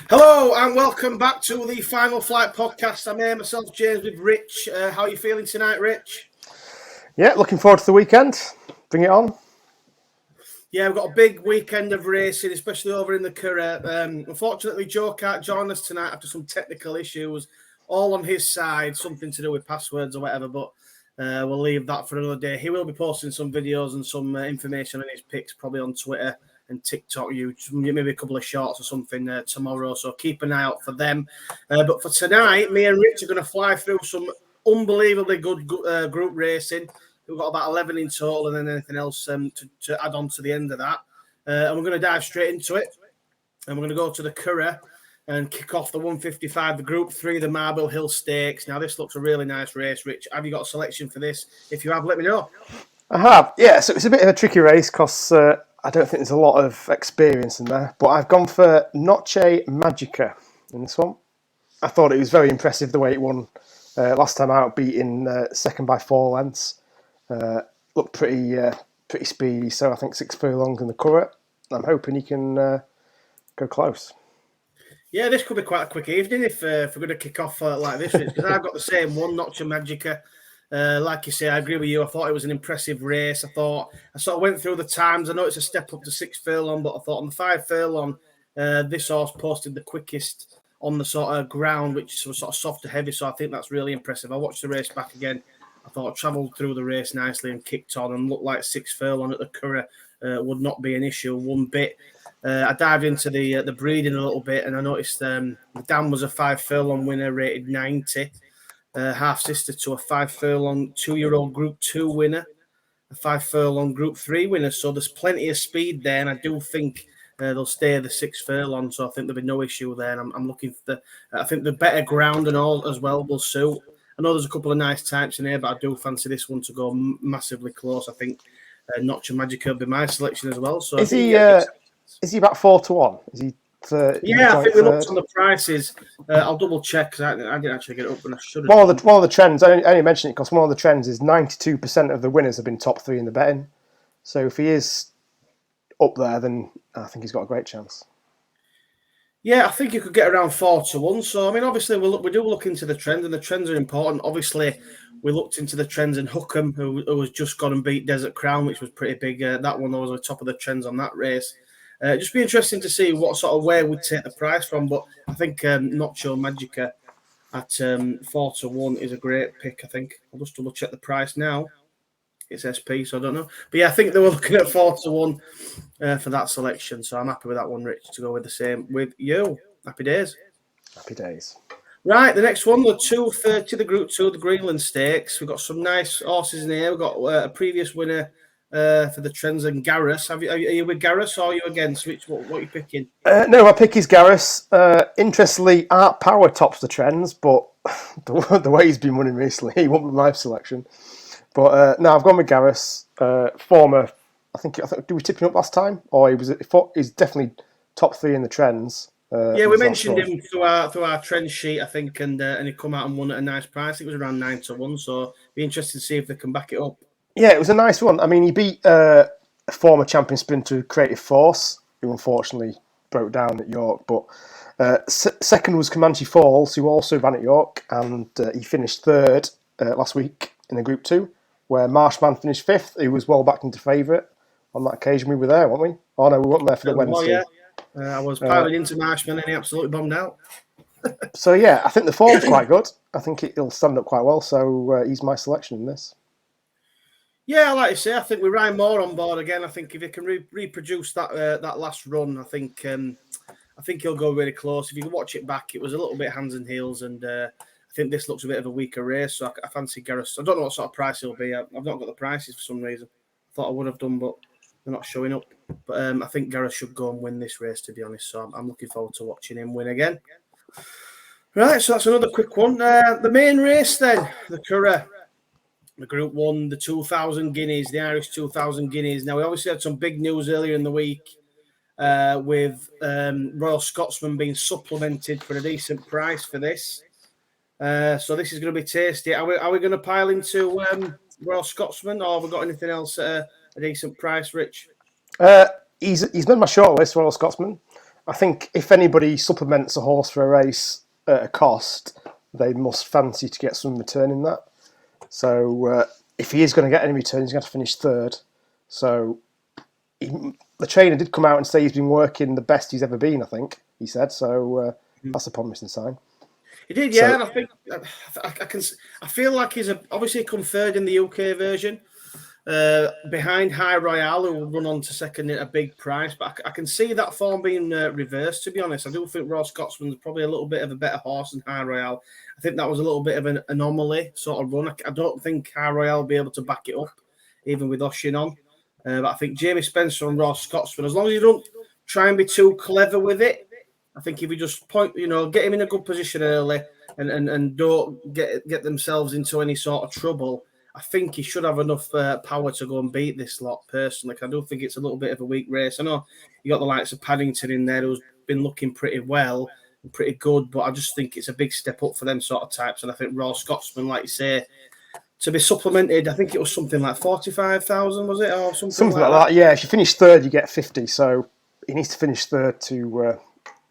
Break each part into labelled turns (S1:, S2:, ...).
S1: Hello and welcome back to the Final Flight podcast. I'm here myself, James, with Rich. How are you feeling tonight, Rich?
S2: Yeah, looking forward to the weekend. Bring it on.
S1: Yeah, we've got a big weekend of racing, especially over in the Curragh. Unfortunately, Joe can't join us tonight after some technical issues, all on his side, something to do with passwords or whatever, but we'll leave that for another day. He will be posting some videos and some information on his picks, probably on Twitter and TikTok, YouTube, maybe a couple of shorts or something tomorrow. So keep an eye out for them. But for tonight, me and Rich are going to fly through some unbelievably good group racing. We've got about 11 in total, and then anything else to add on to the end of that. And we're going to dive straight into it. And we're going to go to the Curragh and kick off the 155, the Group 3, the Marble Hill Stakes. Now, this looks a really nice race, Rich. Have you got a selection for this? If you have, let me know.
S2: I have, yeah. So it's a bit of a tricky race because I don't think there's a lot of experience in there. But I've gone for Noche Magica in this one. I thought it was very impressive the way it won last time out, beating second by 4 lengths. Looked pretty speedy, so I think 6 furlongs in the Curragh. I'm hoping he can go close.
S1: Yeah, this could be quite a quick evening if we're going to kick off like this, because I've got the same one, Noche Magica. Like you say, I agree with you. I thought it was an impressive race. I sort of went through the times. I know it's a step up to 6 furlong, but I thought on the 5 furlong, this horse posted the quickest on the sort of ground, which was sort of soft to heavy. So I think that's really impressive. I watched the race back again. I thought I travelled through the race nicely and kicked on and looked like 6 furlong at the Curragh would not be an issue one bit. I dived into the breeding a little bit and I noticed Dan was a 5 furlong winner rated 90. Half sister to a 5 furlong 2-year-old Group 2 winner, a 5 furlong Group 3 winner. So there's plenty of speed there, and I do think they'll stay the 6 furlong. So I think there'll be no issue there. And I'm looking for I think the better ground and all as well will suit. I know there's a couple of nice types in here, but I do fancy this one to go massively close. I think Noche Magica will be my selection as well. So
S2: is he about 4-1? Is he?
S1: Yeah, I think we looked on the prices. I'll double check because I didn't actually get it up, and I should have.
S2: One of the trends. I only mention it because one of the trends is 92% of the winners have been top 3 in the betting. So if he is up there, then I think he's got a great chance.
S1: Yeah, I think you could get around 4-1. So I mean, obviously we do look into the trends, and the trends are important. Obviously, we looked into the trends in Hookham, who was just gone and beat Desert Crown, which was pretty big. That one was on the top of the trends on that race. Just be interesting to see what sort of way we'd take the price from, but I think Noche Magica at 4-1 is a great pick. I think I'll just double check the price now. It's SP, so I don't know, but yeah, I think they were looking at 4-1 for that selection. So I'm happy with that one, Rich. To go with the same with you. Happy days.
S2: Happy days.
S1: Right, the next one, the 230, the Group 2, the Greenlands Stakes. We've got some nice horses in here. We've got a previous winner. For the trends and Garrus. Are you with Garrus or are you against? What are you picking?
S2: No, my pick is Garrus. Interestingly, Art Power tops the trends, but the way he's been winning recently, he won't be my selection. But no, I've gone with Garrus. Former, I think, did we tip him up last time? Or he's definitely top 3 in the trends.
S1: Yeah, we mentioned him through our trend sheet, I think, and he come out and won at a nice price. It was around 9-1, so be interested to see if they can back it up.
S2: Yeah, it was a nice one. I mean, he beat a former champion sprinter, Creative Force, who unfortunately broke down at York. But second was Comanche Falls, who also ran at York, and he finished 3rd last week in the Group 2, where Marshman finished 5th. He was well backed into favourite on that occasion. We were there, weren't we? Oh, no, we weren't there for the Wednesday.
S1: Oh, yeah. I was piling into Marshman and he absolutely bombed out.
S2: So, yeah, I think the form's quite good. I think he'll stand up quite well, so he's my selection in this.
S1: Yeah, like you say, I think we Ryan Moore on board again. I think if he can reproduce that last run, I think he'll go really close. If you can watch it back, it was a little bit hands and heels, and I think this looks a bit of a weaker race. So I fancy Garrus. I don't know what sort of price he'll be. I've not got the prices for some reason. I thought I would have done, but they're not showing up. But I think Garrus should go and win this race, to be honest. So I'm looking forward to watching him win again. Right, so that's another quick one. The main race then, the Curragh. The Group 1, the 2,000 guineas, the Irish 2,000 guineas. Now, we obviously had some big news earlier in the week with Royal Scotsman being supplemented for a decent price for this. So this is going to be tasty. Are we going to pile into Royal Scotsman, or have we got anything else at a decent price, Rich?
S2: He's made my shortlist, Royal Scotsman. I think if anybody supplements a horse for a race at a cost, they must fancy to get some return in that. So if he is going to get any return, he's going to finish third. So the trainer did come out and say he's been working the best he's ever been, I think he said. So that's a promising sign.
S1: He did, yeah. And I think I feel like he's obviously come third in the UK version, behind High Royale, who will run on to second at a big price. But I can see that form being reversed. To be honest, I do think Royal Scotsman's probably a little bit of a better horse than High Royale. I think that was a little bit of an anomaly sort of run. I don't think High Royale will be able to back it up, even with Oshin on. But I think Jamie Spencer and Royal Scotsman, as long as you don't try and be too clever with it, I think if you just get him in a good position early and don't get themselves into any sort of trouble, I think he should have enough power to go and beat this lot, personally. I do think it's a little bit of a weak race. I know you got the likes of Paddington in there who's been looking pretty well and pretty good, but I just think it's a big step up for them sort of types. And I think Royal Scotsman, like you say, to be supplemented, I think it was something like 45,000, was it? Or something like that?
S2: Yeah, if you finish third, you get 50. So he needs to finish third to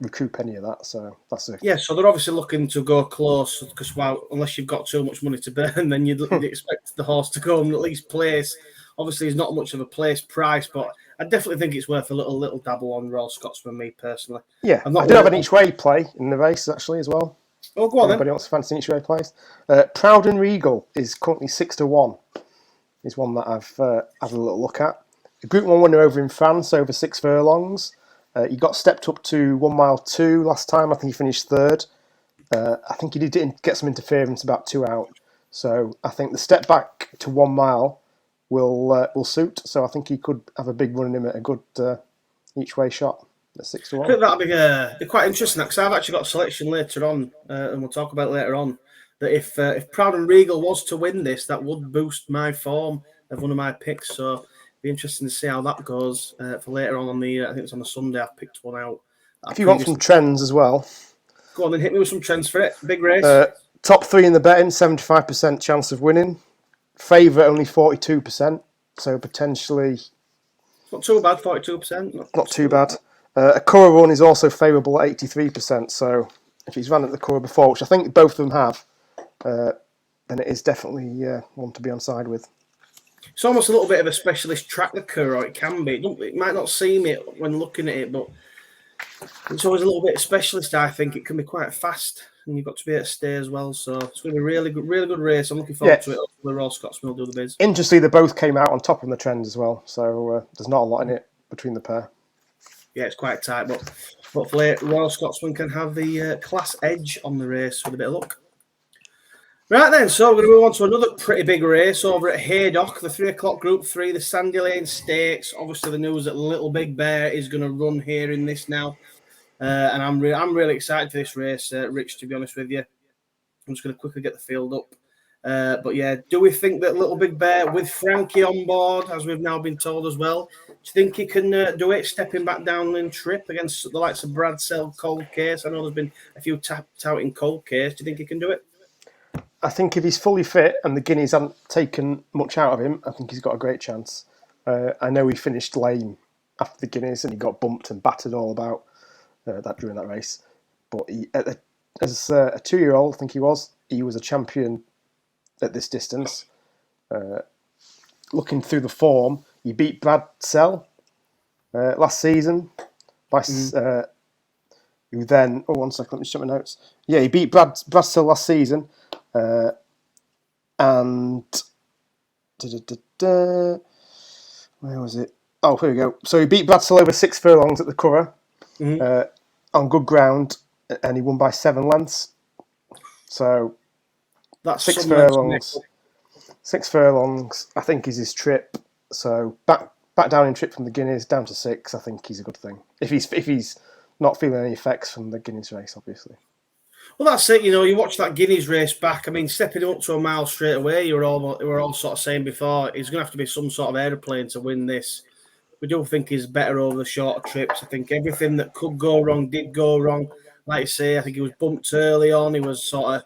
S2: recoup any of that. So that's it.
S1: Yeah, so they're obviously looking to go close because, unless you've got too much money to burn, then you'd expect the horse to go and at least place. Obviously, he's not much of a place price, but I definitely think it's worth a little dabble on Royal Scotsman, me personally.
S2: Yeah, I do have an each way play in the race actually as well.
S1: Oh, go on
S2: Anybody
S1: then.
S2: else fancy each way plays? Proud and Regal is currently 6-1. Is one that I've had a little look at. The Group 1 winner over in France over 6 furlongs. He got stepped up to 1 mile 2 last time. I think he finished third. I think he did get some interference about 2 out. So I think the step back to 1 mile will suit. So I think he could have a big run in him at a good each way shot at 6-1.
S1: I think that'll be quite interesting because I've actually got a selection later on, and we'll talk about it later on. That if Proud and Regal was to win this, that would boost my form of one of my picks. So it'd be interesting to see how that goes for later on the. I think it's on a Sunday. I've picked one out.
S2: If you want some trends as well,
S1: go on then, hit me with some trends for it. Big race.
S2: Top 3 in the betting, 75% chance of winning. Favourite only 42%, so potentially
S1: not too bad. 42%.
S2: Not too bad. A Curragh run is also favourable at 83%. So if he's run at the Curragh before, which I think both of them have, then it is definitely one to be on side with.
S1: It's almost a little bit of a specialist track, the Curragh. It can be. It might not seem it when looking at it, but it's always a little bit specialist. I think it can be quite fast, and you've got to be able to stay as well. So it's going to be a really good race. I'm looking forward to it. The Royal Scotsman will do the biz.
S2: Interestingly, they both came out on top of the trend as well. So there's not a lot in it between the pair.
S1: Yeah, it's quite tight, but hopefully Royal Scotsman can have the class edge on the race with a bit of luck. Right then, so we're going to move on to another pretty big race over at Haydock, the 3 o'clock Group 3, the Sandy Lane Stakes. Obviously, the news that Little Big Bear is going to run here in this now, and I'm really excited for this race, Rich. To be honest with you, I'm just going to quickly get the field up. But yeah, do we think that Little Big Bear with Frankie on board, as we've now been told as well, do you think he can do it, stepping back down in trip against the likes of Brad Sell, Cold Case? I know there's been a few tapped out in Cold Case. Do you think he can do it?
S2: I think if he's fully fit and the Guineas haven't taken much out of him, I think he's got a great chance. I know he finished lame after the Guineas and he got bumped and battered all about that during that race. But as a 2-year-old, I think he was a champion at this distance. Looking through the form, he beat Brad Sell last season by who then. Oh, 1 second, let me check my notes. Yeah, he beat Brad Sell last season, and where was it? Oh, here we go. So he beat Brad Sell over 6 furlongs at the Curragh on good ground, and he won by 7 lengths. So that's 6 furlongs. 6 furlongs, I think, is his trip. So back down in trip from the Guineas down to 6. I think he's a good thing. If he's not feeling any effects from the Guineas race, obviously.
S1: Well, that's it. You watch that Guineas race back. I mean, stepping up to a mile straight away, we were all sort of saying before, he's going to have to be some sort of aeroplane to win this. We do think he's better over the shorter trips. I think everything that could go wrong did go wrong. Like you say, I think he was bumped early on. He was sort of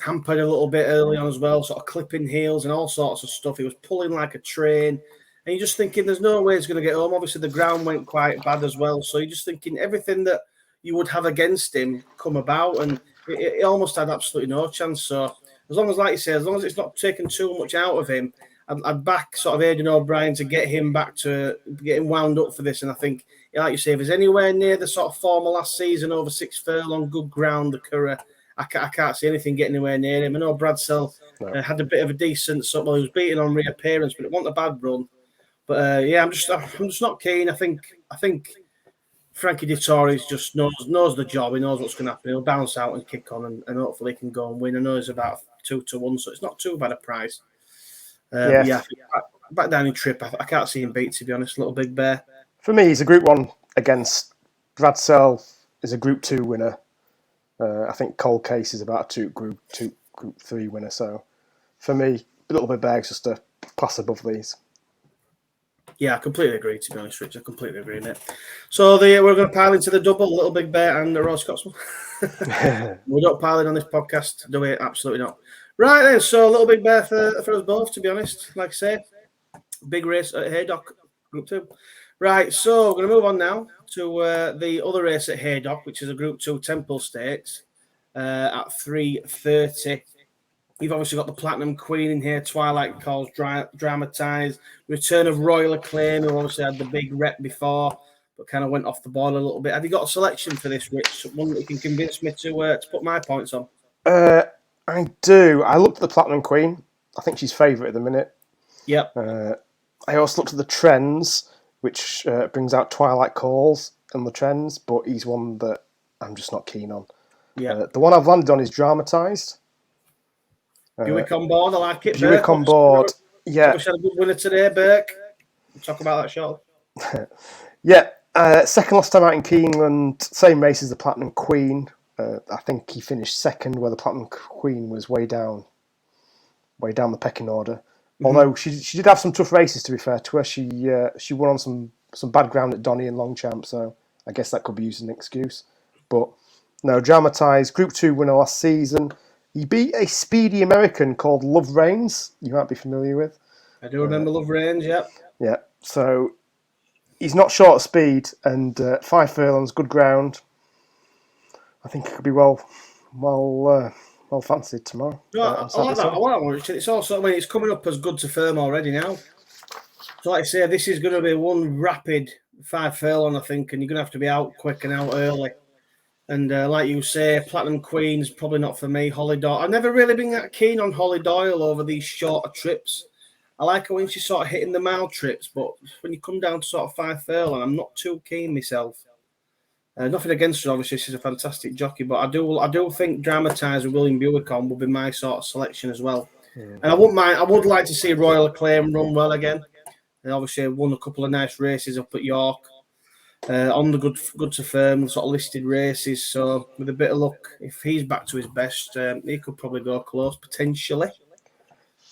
S1: hampered a little bit early on as well, sort of clipping heels and all sorts of stuff. He was pulling like a train. And you're just thinking there's no way he's going to get home. Obviously, the ground went quite bad as well. So you're just thinking everything that you would have against him come about, and it almost had absolutely no chance. So as long as, like you say, as long as it's not taking too much out of him, I'd back sort of Aidan O'Brien to get him back to getting wound up for this. And I think, like you say, if he's anywhere near the sort of form of last season over 6 furlong, good ground, the Curragh, I can't see anything getting anywhere near him. I know Bradsell had a bit of a decent, well, he was beaten on reappearance, but it wasn't a bad run. But I'm just not keen. I think Frankie Dettori just knows the job. He knows what's going to happen. He'll bounce out and kick on, and hopefully he can go and win. I know it's about 2-1, so it's not too bad a price. Back down in trip. I can't see him beat, to be honest. Little Big Bear.
S2: For me, he's a Group 1 against Bradsell. Is a Group 2 winner. I think Cold Case is about a Group 3 winner. So for me, Little Big Bear is just a class above these.
S1: Yeah, I completely agree, to be honest, Rich. I completely agree, mate. So we're going to pile into the double, Little Big Bear and the Royal Scotsman. We don't pile in on this podcast, do we? Absolutely not. Right then, so Little Big Bear for us both, to be honest. Like I say, big race at Haydock, Group 2. Right, so we're going to move on now to the other race at Haydock, which is a Group 2 Temple Stakes at 3:30. You've obviously got the Platinum Queen in here, Twilight Calls, Dramatised, Return of Royal Acclaim, who obviously had the big rep before, but kind of went off the boil a little bit. Have you got a selection for this, Rich? One that you can convince me to put my points on?
S2: I do. I looked at the Platinum Queen. I think she's favourite at the minute.
S1: Yep.
S2: I also looked at the trends, which brings out Twilight Calls and the trends, but he's one that I'm just not keen on.
S1: Yeah.
S2: The one I've landed on is Dramatised.
S1: Buick on board, I like it.
S2: Buick on board, yeah.
S1: We had a good winner today, Burke. We'll talk about that shortly.
S2: Yeah, second last time out in Keeneland, same race as the Platinum Queen. I think he finished second, where the Platinum Queen was way down the pecking order. Mm-hmm. Although she did have some tough races, to be fair to her. She won on some bad ground at Donny and Longchamp, so I guess that could be used as an excuse. But no, Dramatised, Group 2 winner last season. He beat a speedy American called Love Reigns, you might be familiar with.
S1: I do remember Love Reigns, yeah.
S2: Yeah, so he's not short of speed, and 5 furlongs, good ground. I think it could be well fancied tomorrow.
S1: I like that. It's also, it's coming up as good to firm already now. So like I say, this is going to be one rapid 5 furlong, I think, and you're going to have to be out quick and out early. And like you say, Platinum Queen's probably not for me. Holly Doyle. I've never really been that keen on Holly Doyle over these shorter trips. I like her when she's sort of hitting the mile trips, but when you come down to sort of 5 furlong, I'm not too keen myself. Nothing against her, obviously, she's a fantastic jockey, but I do think Dramatised with William Buick on will be my sort of selection as well. And I would like to see Royal Acclaim run well again. And obviously won a couple of nice races up at York. On the good to firm sort of listed races, so with a bit of luck, if he's back to his best, he could probably go close potentially.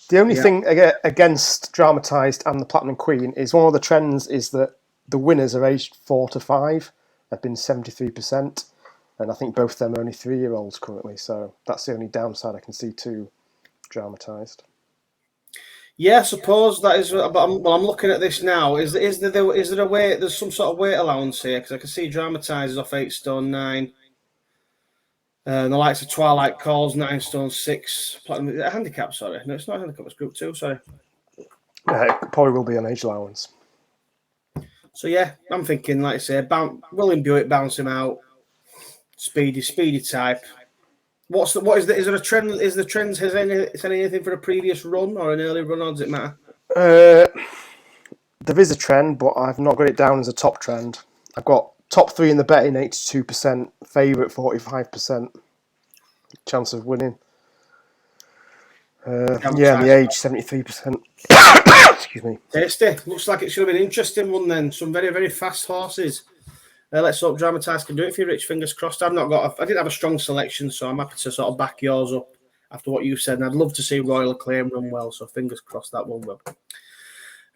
S2: The only thing against Dramatised and the Platinum Queen is one of the trends is that the winners are aged 4 to 5, have been 73%, and I think both of them are only 3-year-olds currently. So that's the only downside I can see to Dramatised.
S1: Yeah, I suppose that is. But I'm looking at this now. Is there a weight? There's some sort of weight allowance here because I can see Dramatised is off 8 stone 9. The likes of Twilight Calls 9 stone 6. Platinum, a handicap, sorry. No, it's not a handicap. It's Group 2. Sorry.
S2: It probably will be an age allowance.
S1: So yeah, I'm thinking, like I say, William Buick bounce him out. Speedy type. Is there a trend? Is the trends has anything for a previous run or an early run, or does it matter?
S2: There is a trend, but I've not got it down as a top trend. I've got top 3 in the betting, 82%, favourite 45%, chance of winning. And the age 73%. Excuse me.
S1: Tasty. Looks like it should have been an interesting one then. Some very, very fast horses. Let's hope Dramatised can do it for you, Rich. Fingers crossed. I didn't have a strong selection, so I'm happy to sort of back yours up after what you said. And I'd love to see Royal Acclaim run well, so fingers crossed that one will.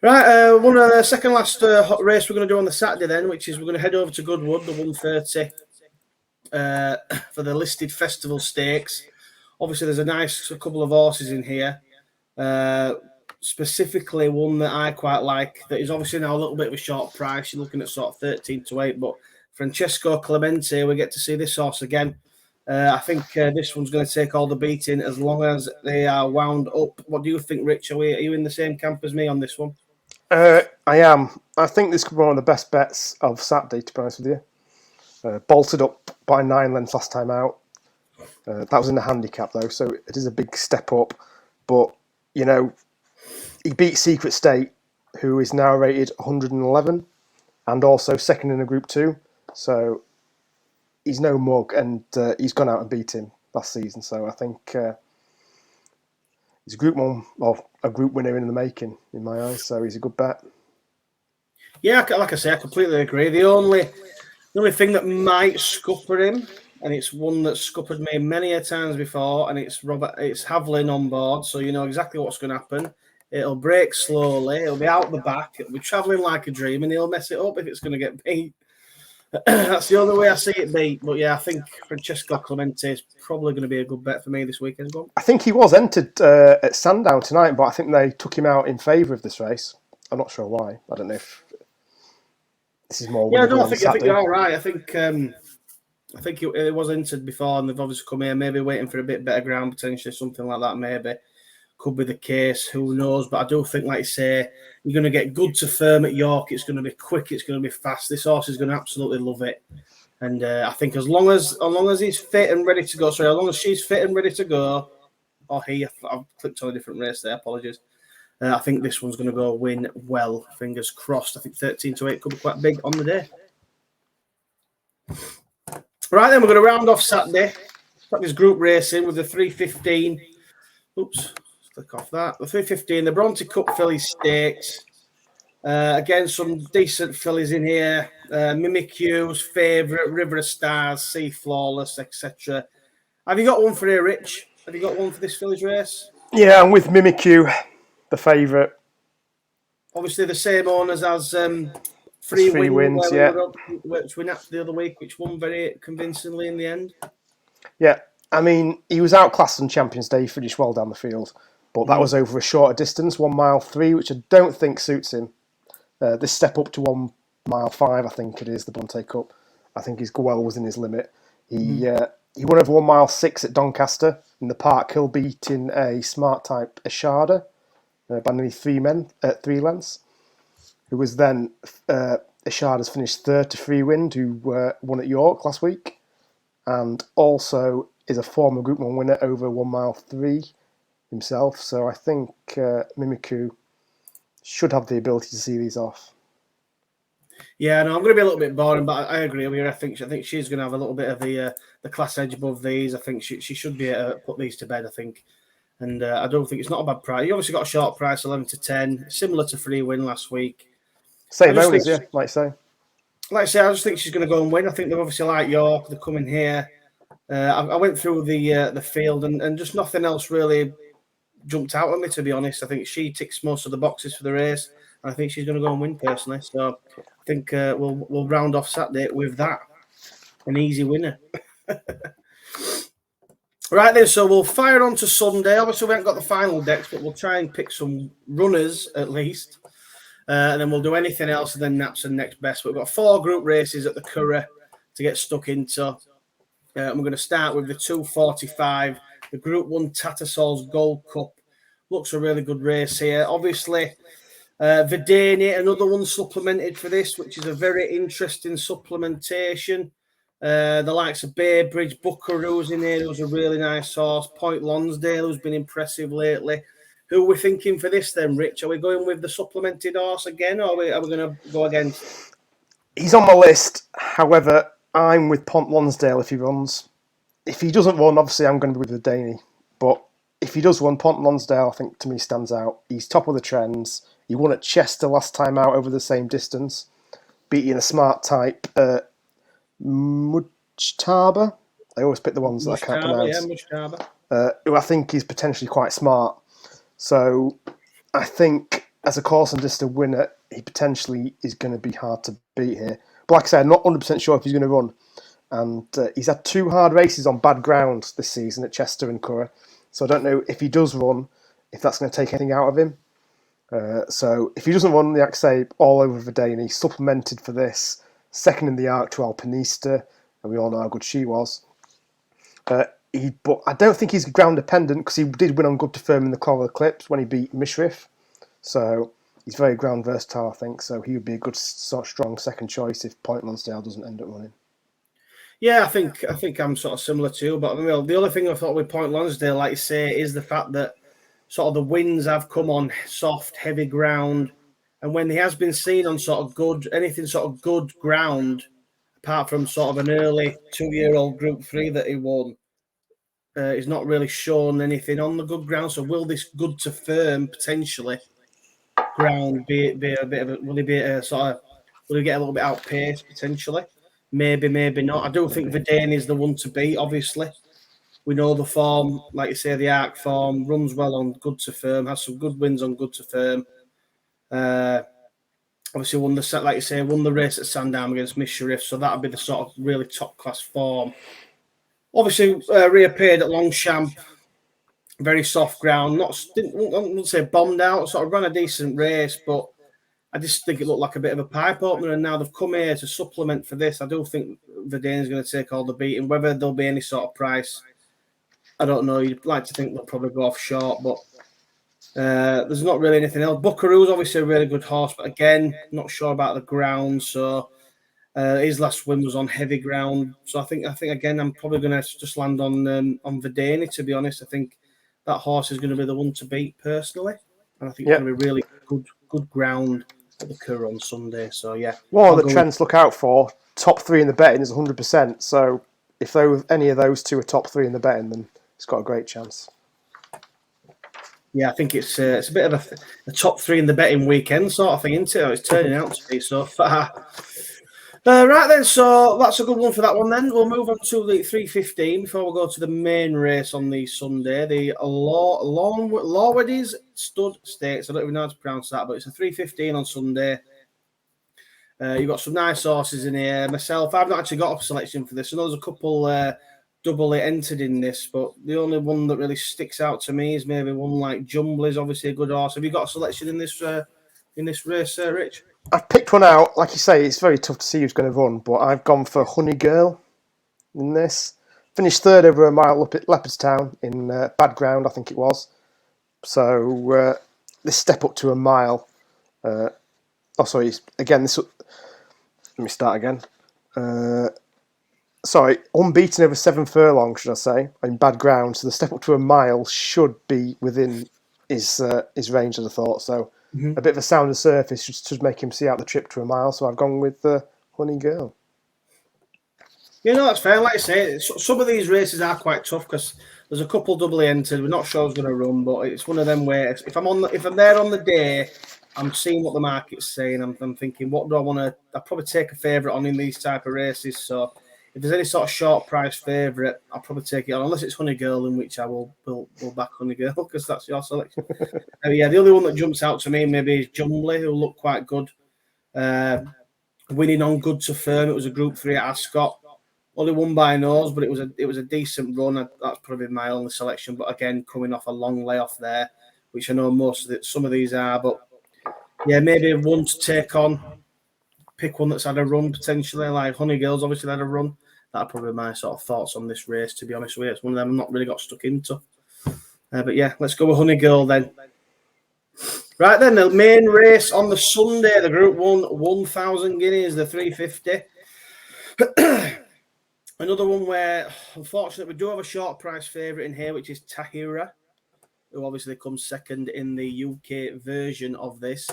S1: Right, one of the second last race we're going to do on the Saturday then, which is we're going to head over to Goodwood, the 1:30 for the listed festival stakes. Obviously, there's a couple of horses in here. specifically one that I quite like, that is obviously now a little bit of a short price. You're looking at sort of 13 to 8, but Francesco Clemente, we get to see this horse again. I think this one's going to take all the beating as long as they are wound up. What do you think, Rich? Are you in the same camp as me on this one?
S2: I am. I think this could be one of the best bets of Saturday, to be honest with you. Bolted up by 9 lengths last time out. That was in the handicap, though, so it is a big step up. But, you know, he beat Secret State, who is now rated 111, and also second in a Group 2. So he's no mug, and he's gone out and beat him last season. So I think he's a Group 1, or a Group winner in the making, in my eyes. So he's a good bet.
S1: Yeah, like I say, I completely agree. The only thing that might scupper him, and it's one that's scuppered me many a times before, and it's Havlin on board, so you know exactly what's going to happen. It'll break slowly, it'll be out the back, it'll be travelling like a dream, and he'll mess it up if it's going to get beat. That's the only way I see it beat. But yeah, I think Francesco Clemente is probably going to be a good bet for me this weekend.
S2: I think he was entered at Sandown tonight, but I think they took him out in favour of this race. I'm not sure why. I don't know if this is more.
S1: Yeah, no, I think you're all right. I think it was entered before, and they've obviously come here, maybe waiting for a bit better ground, potentially something like that. Maybe could be the case. Who knows? But I do think, like you say, you're going to get good to firm at York. It's going to be quick. It's going to be fast. This horse is going to absolutely love it. And I think as long as he's fit and ready to go, as long as she's fit and ready to go, I've clicked on a different race there. Apologies. I think this one's going to go win well. Fingers crossed. I think 13 to 8 could be quite big on the day. Right, then we're going to round off Saturday. Saturday's group racing with the 3:15. Oops, let's click off that. The 3:15, the Bronte Cup Fillies Stakes. Again, some decent fillies in here. Mimicu's favourite, River of Stars, Sea Flawless, etc. Have you got one for here, Rich? Have you got one for this fillies race?
S2: Yeah, I'm with Mimicu, the favourite.
S1: Obviously, the same owners as Free Wins,
S2: yeah.
S1: Which we napped the other week, which won very convincingly in the end.
S2: Yeah, I mean, he was outclassed on Champions Day. He finished well down the field, but that was over a shorter distance, 1 mile 3, which I don't think suits him. This step up to 1 mile 5, I think it is, the Bronte Cup. I think he's well within his limit. He won over 1 mile 6 at Doncaster in the Park Hill, beating a smart type Ashada by nearly 3 lengths. Who was then Ashada's finished third to Free Wind, who won at York last week, and also is a former Group 1 winner over 1 mile 3 himself. So I think Mimicu should have the ability to see these off.
S1: Yeah, no, I'm going to be a little bit boring, but I agree with you. I think she's going to have a little bit of the class edge above these. I think she should be able to put these to bed, I think. And I don't think it's not a bad price. You obviously got a short price, 11 to 10, similar to Free Win last week.
S2: Same owners, yeah, like I say.
S1: Like I say, I just think she's going to go and win. I think they're obviously like York. They're coming here. I went through the field and just nothing else really jumped out at me, to be honest. I think she ticks most of the boxes for the race. And I think she's going to go and win, personally. So I think we'll round off Saturday with that. An easy winner. Right then, so we'll fire on to Sunday. Obviously, we haven't got the final decks, but we'll try and pick some runners at least. And then we'll do anything else and then naps and next best. But we've got 4 group races at the Curragh to get stuck into. And we're going to start with the 2:45, the Group 1 Tattersalls Gold Cup. Looks a really good race here. Obviously, Verdani, another one supplemented for this, which is a very interesting supplementation. The likes of Baybridge, Buckaroo's in here, who's a really nice horse. Point Lonsdale, who's been impressive lately. Who are we thinking for this then, Rich? Are we going with the supplemented horse again, or are we going to go against?
S2: He's on my list. However, I'm with Pont Lonsdale if he runs. If he doesn't run, obviously I'm going to be with the Daney. But if he does run, Pont Lonsdale, I think, to me, stands out. He's top of the trends. He won at Chester last time out over the same distance, beating a smart type Mujtaba. I always pick the ones that I can't pronounce.
S1: Yeah, Mujtaba.
S2: Who I think is potentially quite smart. So I think as a course and distance winner, he potentially is going to be hard to beat here. But like I said, I'm not 100% sure if he's going to run. And he's had 2 hard races on bad ground this season at Chester and Curragh. So I don't know if he does run, if that's going to take anything out of him. So if he doesn't run the Axabe all over Verdane, he's supplemented for this, second in the Arc to Alpinista, and we all know how good she was. But I don't think he's ground dependent because he did win on good to firm in the Coral Eclipse when he beat Mishriff. So he's very ground versatile, I think. So he would be a good, sort of strong second choice if Point Lonsdale doesn't end up running.
S1: Yeah, I think I'm sort of similar too. But the only thing I thought with Point Lonsdale, like you say, is the fact that sort of the winds have come on soft, heavy ground, and when he has been seen on sort of anything sort of good ground, apart from sort of an early 2-year-old Group 3 that he won, he's not really shown anything on the good ground. So will this good to firm potentially ground be a bit of a, will he be a sort of, will he get a little bit outpaced potentially? Maybe not. I do think Verdane is the one to beat, obviously. We know the form, like you say, the Arc form, runs well on good to firm, has some good wins on good to firm. Obviously won the race at Sandown against Mishriff, so that would be the sort of really top class form. Obviously reappeared at Longchamp, very soft ground. I wouldn't say bombed out, sort of ran a decent race, but I just think it looked like a bit of a pipe opener. And now they've come here to supplement for this. I do think Verdane's going to take all the beating. Whether there'll be any sort of price, I don't know. You'd like to think they'll probably go off short, but there's not really anything else. Buckaroo's obviously a really good horse, but again, not sure about the ground. So his last win was on heavy ground. So I think again, I'm probably going to just land on Verdane. To be honest, I think that horse is going to be the one to beat personally, and I think it's going to be really good ground at the Curragh on Sunday. So yeah,
S2: one of the trends to look out for, top 3 in the betting is 100%. So if any of those two are top 3 in the betting, then it's got a great chance.
S1: Yeah, I think it's a bit of a top 3 in the betting weekend sort of thing, isn't it? It's turning out to be so far. Right then, so that's a good one for that one then. We'll move on to the 3:15 before we go to the main race on the Sunday. The Lanwades Stud Stakes. I don't even know how to pronounce that, but it's a 3:15 on Sunday. You've got some nice horses in here. Myself, I've not actually got a selection for this. I know there's a couple doubly entered in this, but the only one that really sticks out to me is maybe one like Jumbly's, obviously a good horse. Have you got a selection in this race, Rich?
S2: I've picked one out. Like you say, it's very tough to see who's going to run, but I've gone for Honey Girl in this. Finished third over a mile up at Leopardstown in bad ground, I think it was. So this step up to a mile. Let me start again. Unbeaten over 7 furlongs, should I say, in bad ground. So the step up to a mile should be within his range, as I thought. So a bit of a sounder surface should make him see out the trip to a mile. So I've gone with Honey Girl.
S1: Yeah, no, that's fair. Like I say, some of these races are quite tough because there's a couple doubly entered. We're not sure who's going to run, but it's one of them where if I'm there on the day, I'm seeing what the market's saying. I'm thinking, what do I want to? I'll probably take a favourite on in these type of races. So if there's any sort of short price favourite, I'll probably take it on, unless it's Honey Girl, in which I will back Honey Girl because that's your selection. The only one that jumps out to me maybe is Jumbly, who looked quite good, winning on good to firm. It was a Group 3 at Ascot. Only won by nose, but it was a decent run. That's probably my only selection. But again, coming off a long layoff there, which I know some of these are. But yeah, maybe one to take on. Pick one that's had a run potentially, like Honey Girl's obviously had a run. That'd probably be my sort of thoughts on this race, to be honest with you. It's one of them I've not really got stuck into. But yeah, let's go with Honey Girl then. Right then, the main race on the Sunday, the Group 1, 1,000 guineas, the 350. Another one where, unfortunately, we do have a short price favourite in here, which is Tahira, who obviously comes second in the UK version of this.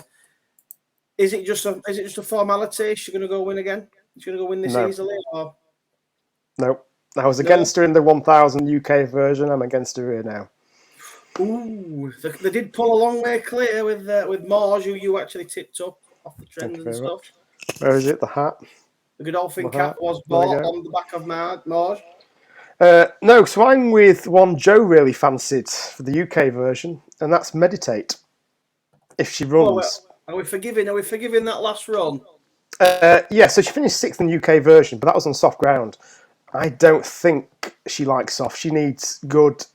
S1: Is it just a formality? Is she going to go win again? Is she going to go win this easily? Or?
S2: No. I was against her in the 1,000 UK version. I'm against her here now.
S1: Ooh, they did pull a long way clear with Marge, who you actually tipped up off the trends and stuff.
S2: Where is it? The hat?
S1: The Godolphin cap was bought on the back of Marge.
S2: No, so I'm with one Joe really fancied for the UK version, and that's Meditate. If she runs.
S1: Are we forgiving that last run?
S2: Yeah, so she finished 6th in the UK version, but that was on soft ground. I don't think she likes soft. She needs good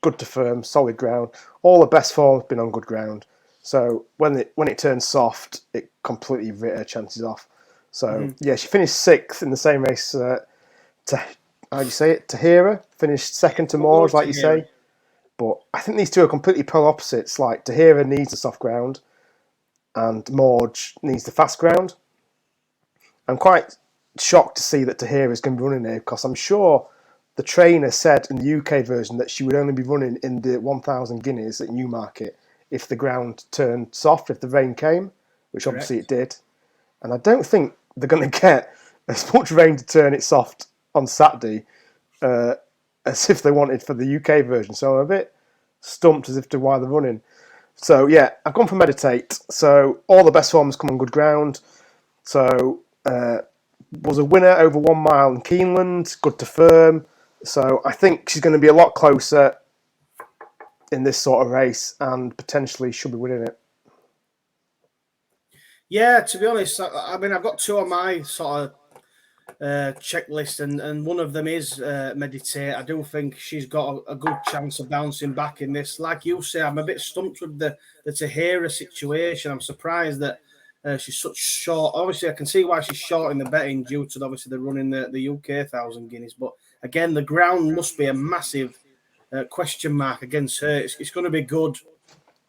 S2: to firm, solid ground. All the best form has been on good ground. So when it turned soft, it completely writ her chances off. So yeah, she finished 6th in the same race. How do you say it? Tahira finished 2nd to Morge, like you say. But I think these two are completely polar opposites. Like Tahira needs the soft ground, and Morge needs the fast ground. I'm quite shocked to see that Tahira is going to be running here because I'm sure the trainer said in the UK version that she would only be running in the 1,000 Guineas at Newmarket if the ground turned soft, if the rain came, which obviously it did. And I don't think they're going to get as much rain to turn it soft on Saturday as if they wanted for the UK version. So I'm a bit stumped as if to why they're running. So yeah, I've gone for Meditate. So all the best forms come on good ground. So was a winner over 1 mile in Keeneland, good to firm. So I think she's going to be a lot closer in this sort of race and potentially should be winning it.
S1: Yeah, to be honest, I mean, I've got 2 on my sort of checklist, and one of them is Meditate. I do think she's got a good chance of bouncing back in this. Like you say, I'm a bit stumped with the Tahira situation. I'm surprised that she's such short. Obviously, I can see why she's short in the betting due to obviously the running the UK 1,000 Guineas. But again, the ground must be a massive question mark against her. It's going to be good.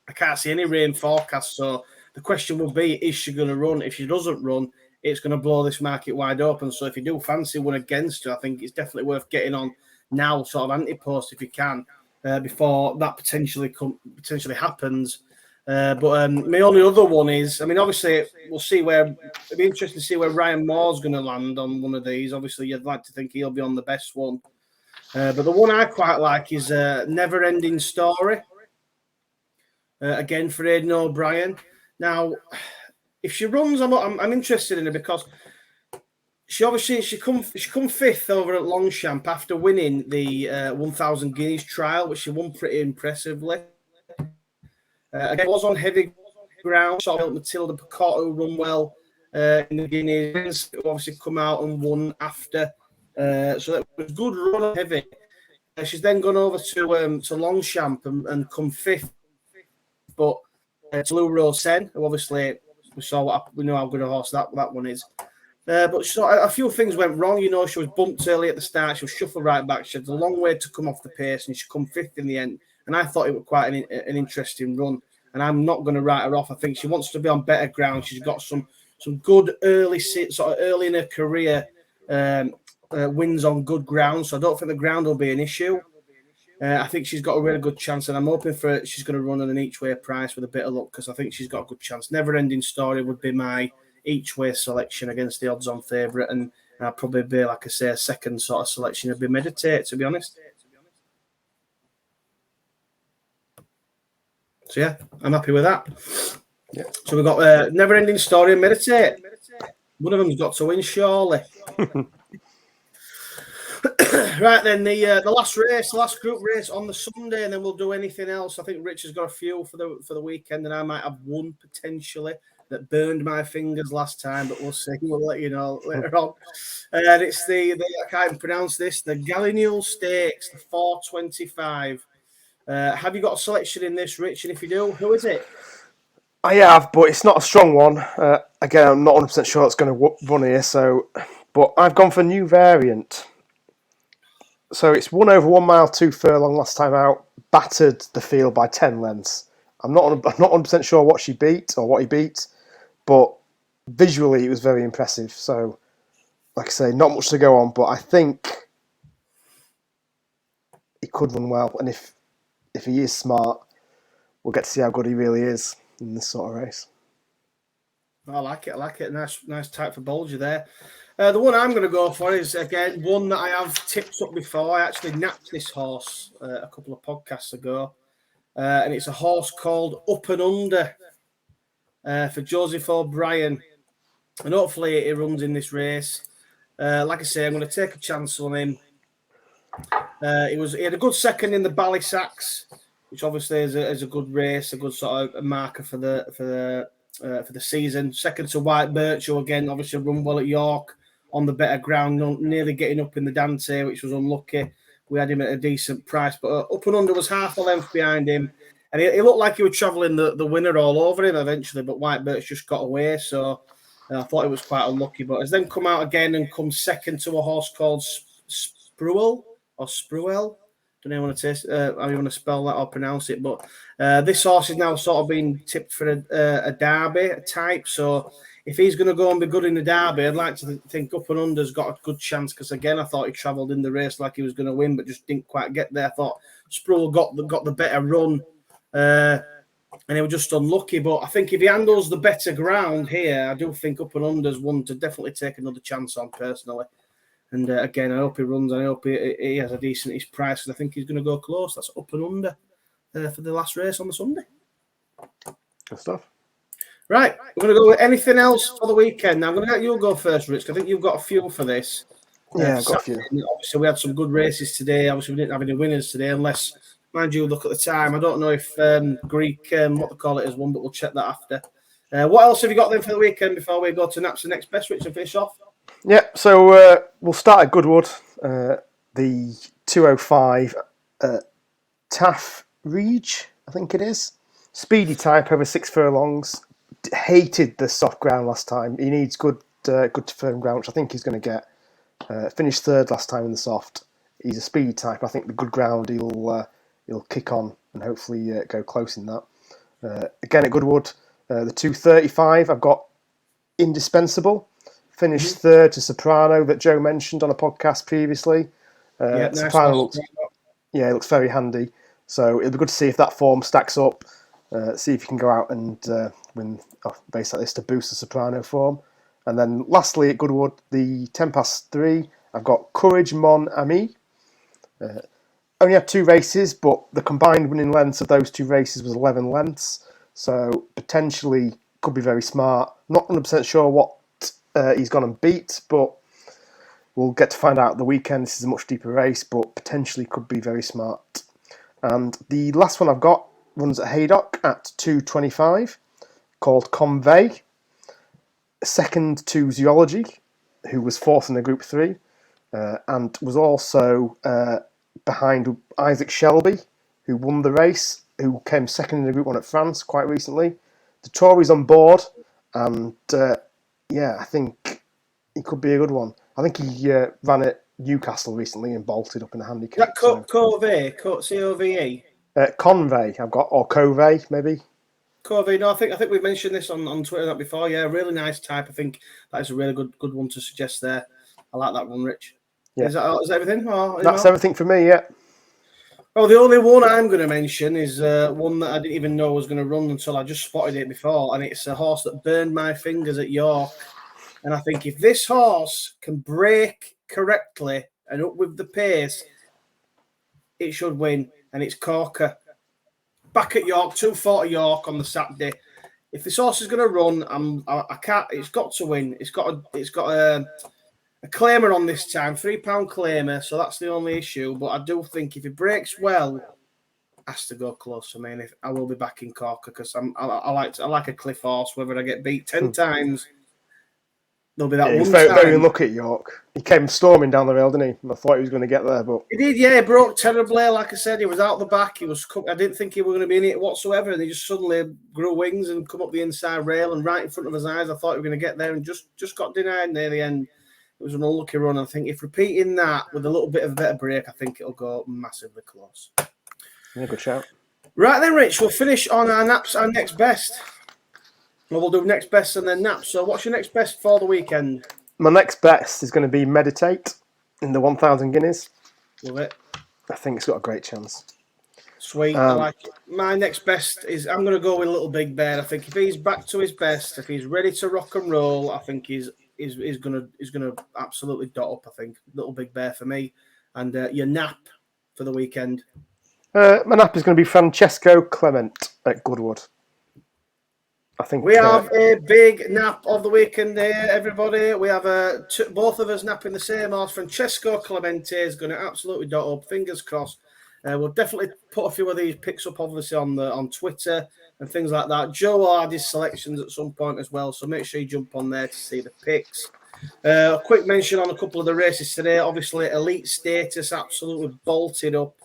S1: I can't see any rain forecast, so the question will be, is she going to run? If she doesn't run, it's going to blow this market wide open. So if you do fancy one against her, I think it's definitely worth getting on now, sort of anti-post if you can, before that potentially happens. But my only other one is, I mean, obviously we'll see where. It'll be interesting to see where Ryan Moore's going to land on one of these. Obviously, you'd like to think he'll be on the best one. But the one I quite like is Never Ending Story. Again for Aidan O'Brien. Now, if she runs, I'm interested in her because she come 5th over at Longchamp after winning the 1,000 Guineas trial, which she won pretty impressively. Again, was on heavy ground. Sort of Matilda Picotto, who run well in the Guineas, who obviously come out and won after. So that was a good run on heavy. She's then gone over to Longchamp and come 5th. But to Lou Rosen, who obviously we know how good a horse that one is. But a few things went wrong. You know, she was bumped early at the start. She was shuffled right back. She had a long way to come off the pace, and she come 5th in the end. And I thought it was quite an interesting run. And I'm not going to write her off. I think she wants to be on better ground. She's got some good early in her career wins on good ground. So I don't think the ground will be an issue. I think she's got a really good chance, and I'm hoping she's going to run on an each-way price with a bit of luck because I think she's got a good chance. Never-Ending Story would be my each-way selection against the odds-on favourite, and I'd probably be, like I say, a second sort of selection would be Meditate, to be honest. So, yeah, I'm happy with that. Yeah. So we've got Never-Ending Story and Meditate. One of them's got to win, surely. Right then, the last group race on the Sunday, and then we'll do anything else. I think Rich has got a few for the weekend, and I might have one potentially that burned my fingers last time, but we'll see. We'll let you know later on. And it's I can't even pronounce this, the Gallinule Stakes, the 425. Have you got a selection in this, Rich? And if you do, who is it?
S2: I have, but it's not a strong one. Again, I'm not 100% sure it's going to run here, but I've gone for a new variant. So it's won over 1 mile 2 furlong last time out, battered the field by 10 lengths. I'm not 100% sure what she beat or what he beat, but visually it was very impressive. So, like I say, not much to go on, but I think he could run well. And if he is smart, we'll get to see how good he really is in this sort of race.
S1: I like it. Nice type for Bolger there. The one I'm going to go for is, again, one that I have tipped up before. I actually napped this horse a couple of podcasts ago. And it's a horse called Up and Under for Joseph O'Brien. And hopefully he runs in this race. Like I say, I'm going to take a chance on him. He had a good second in the Ballysacks, which obviously is a good race, a good sort of marker for the season. Second to White Birch, who again obviously run well at York on the better ground, nearly getting up in the Dante, which was unlucky. We had him at a decent price, but Up and Under was half a length behind him. And it looked like he was travelling the winner all over him eventually, but White Birch just got away. So I thought it was quite unlucky. But has then come out again and come second to a horse called Spruel or Spruel. Don't know how you want to spell that or pronounce it. But this horse is now sort of being tipped for a derby type. So if he's going to go and be good in the derby, I'd like to think Up and Under's got a good chance because, again, I thought he travelled in the race like he was going to win, but just didn't quite get there. I thought Spruel got the better run. And he was just unlucky. But I think if he handles the better ground here, I do think Up and Under's one to definitely take another chance on personally. And again, I hope he runs. I hope he has a decent price. And I think he's going to go close. That's Up and Under for the last race on the Sunday.
S2: Good stuff.
S1: Right, we're going to go with anything else for the weekend. Now, I'm going to let you go first, Rich. I think you've got a few for this.
S2: Yeah, I've got a few.
S1: Obviously, we had some good races today. Obviously, we didn't have any winners today, unless, mind you, look at the time. I don't know if Greek, what they call it, is one, but we'll check that after. What else have you got then for the weekend before we go to Naps and Next Best, Rich, and finish off?
S2: Yeah, so we'll start at Goodwood. The 205 Taff Reach, I think it is. Speedy type over 6 furlongs. Hated the soft ground last time. He needs good firm ground, which I think he's going to get. Finished third last time in the soft. He's a speedy type. I think the good ground he'll kick on and hopefully go close in that. Again at Goodwood, the 235 I've got Indispensable. Finished third to Soprano that Joe mentioned on a podcast previously. Soprano looks very handy. So it'll be good to see if that form stacks up. See if you can go out and win a race like this to boost the Soprano form. And then lastly at Goodwood, the 3:10, I've got Courage Mon Ami. Only had 2 races, but the combined winning lengths of those 2 races was 11 lengths. So potentially could be very smart. Not 100% sure what he's gone and beat, but we'll get to find out at the weekend. This is a much deeper race, but potentially could be very smart. And the last one I've got runs at Haydock at 2:25, called Convey. Second to Zoology, who was fourth in the Group 3, and was also behind Isaac Shelby, who won the race, who came second in the Group 1 at France quite recently. The Tory's on board, and I think he could be a good one. I think he ran at Newcastle recently and bolted up in the handicap.
S1: Covey, C-O-V-E?
S2: Convey, I've got, or Covey, maybe.
S1: Covey, no, I think we've mentioned this on Twitter that before. Yeah, really nice type. I think that is a really good one to suggest there. I like that one, Rich. Yeah. Is that everything?
S2: That's everything for me, yeah.
S1: Well, the only one I'm going to mention is one that I didn't even know was going to run until I just spotted it before, and it's a horse that burned my fingers at York. And I think if this horse can break correctly and up with the pace, it should win, and it's Corker. Back at York, 240 York on the Saturday. If this horse is going to run, I can't. It's got to win. It's got a claimer on this time, £3 claimer. So that's the only issue. But I do think if it breaks well, it has to go close. I mean, I will be back in Corker because I like a cliff horse. Whether I get beat 10 times, there'll be that one
S2: time. Very unlucky at York. He came storming down the rail, didn't he? I thought he was going to get there, but
S1: he did. Yeah, he broke terribly. Like I said, he was out the back. I didn't think he was going to be in it whatsoever, and he just suddenly grew wings and come up the inside rail and right in front of his eyes. I thought he was going to get there and just got denied near the end. It was an unlucky run. I think if repeating that with a little bit of a better break, I think it'll go massively close.
S2: Yeah, good shout.
S1: Right then, Rich, we'll finish on our naps and next best. Well, we'll do next best and then naps. So what's your next best for the weekend?
S2: My next best is going to be Meditate in the 1,000 guineas.
S1: Love it.
S2: I think it's got a great chance.
S1: Sweet. I like it. My next best is I'm going to go with Little Big Bear. I think if he's back to his best, if he's ready to rock and roll, I think he's going to absolutely dot up. I think Little Big Bear for me. And your nap for the weekend.
S2: My nap is going to be Francesco Clement at Goodwood. I think
S1: we have a big nap of the weekend here, everybody. We have both of us napping the same horse. Francesco Clemente is going to absolutely dot up. Fingers crossed. We'll definitely put a few of these picks up, obviously, on Twitter and things like that. Joe will add his selections at some point as well, so make sure you jump on there to see the picks. A quick mention on a couple of the races today. Obviously, Elite Status absolutely bolted up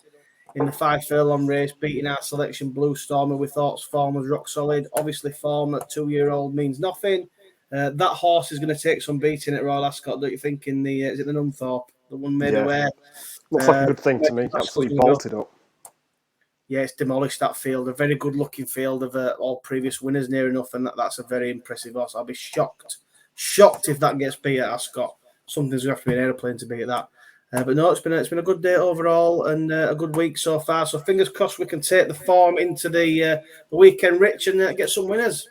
S1: in the 5 furlong race, beating our selection Blue Stormer. We thought form was rock solid. Obviously, form at 2-year-old means nothing. That horse is going to take some beating at Royal Ascot, don't you think? In the is it the Nunthorpe, the one maybe where
S2: looks like a good thing to me. Absolutely bolted up.
S1: Yeah, it's demolished that field. A very good looking field of all previous winners near enough, and that's a very impressive horse. I'll be shocked if that gets beat at Ascot. Something's going to have to be an aeroplane to beat that. But no, it's been a good day overall and a good week so far. So fingers crossed we can take the form into the weekend, Rich, and get some winners.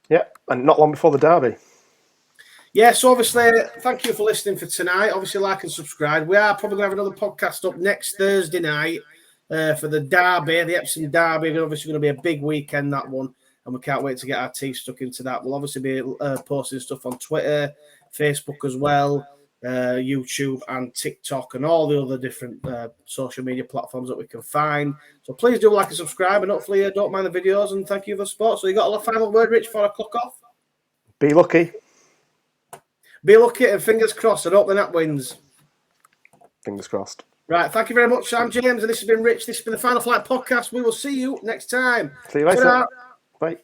S2: Yeah, and not long before the Derby.
S1: Yeah, so obviously, thank you for listening for tonight. Obviously, like and subscribe. We are probably going to have another podcast up next Thursday night for the Derby, the Epsom Derby. It's obviously going to be a big weekend, that one, and we can't wait to get our teeth stuck into that. We'll obviously be posting stuff on Twitter, Facebook as well, YouTube and TikTok and all the other different social media platforms that we can find. So please do like and subscribe, and hopefully you don't mind the videos, and thank you for the support. So you got a final word, Rich, before I clock off?
S2: Be lucky.
S1: Be lucky and fingers crossed. I hope the Nat wins.
S2: Fingers crossed.
S1: Right, thank you very much. I'm James, and this has been Rich. This has been the Final Flight Podcast. We will see you next time.
S2: See you later.
S1: Ta-da.
S2: Bye.